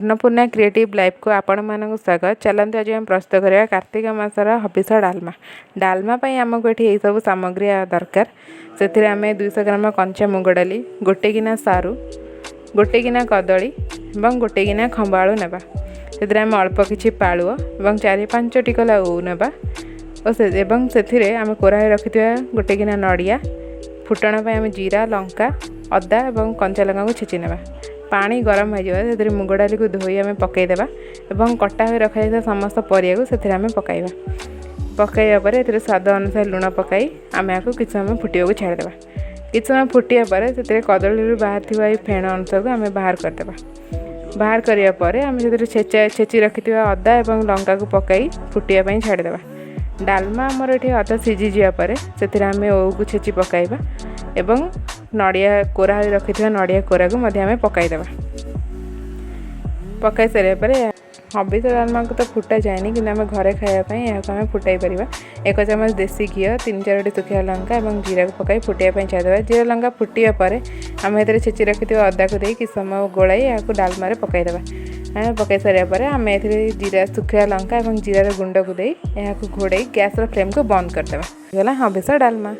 Annapurna creative life को आपण मानक स्वागत। चलते आज आम प्रस्तुत करवा कार्तिक मासर हबिस डालमा। डालमा आमको ये सब सामग्री दरकार। से आम 200 ग्राम कंचा मुग डाली, गोटे गिना सारू, गोटे गिना कदली और गोटे गिना खंबाळु नेबा। से आम अल्प किछि पालुओ और 4-5 टिकला ओउ नेबा। से आम कोराई रखिथिबा गोटे गिना नड़िया, फुटण आम जीरा, लंका, अदा और कंचा लंका को छेची नेबा। पानी गरम हो जाए मुग डाली को धोई आम पकईदेवा और कटा हुए रखा समस्त परिया को से आम पकईवा। पकईवा पर ए स्वाद अनुसार लुण पकई आम या किसी समय फुटा छाड़देवा। किसी समय फुटिया पर से कदली बाहर थी फेण अंश को आम बाहर करदेवा। बाहर करापर आम से छेची रखि अदा और लंका को पकई फुटिया छाड़देवा। डालमा आमर ये अदा सीझी जापर से आम ओऊ को छेची पकईवा एवं नड़िया कोरा रखि नड़िया कोरा को आम पकईदेवा। पकई सारापर हबिस डालमा को तो फुटा जाए कि आम घरे खायापी आम फुटाई पार। 1 चामच देसी घी, 3-4 सुखिया लंका और जीरा को पकई फुटाई छाड़देवा। जीरा लंका फुटिया पर आम ए छेची रखि अदा को दे किस समय गोलाई या डालमा पकईदेवा। आम पकई सारापर आम ए जीरा, सुखिया लंका और जीरार गुंड को दे घोड़े गैस फ्लेम को बंद करदेवा। हबिस डालमा।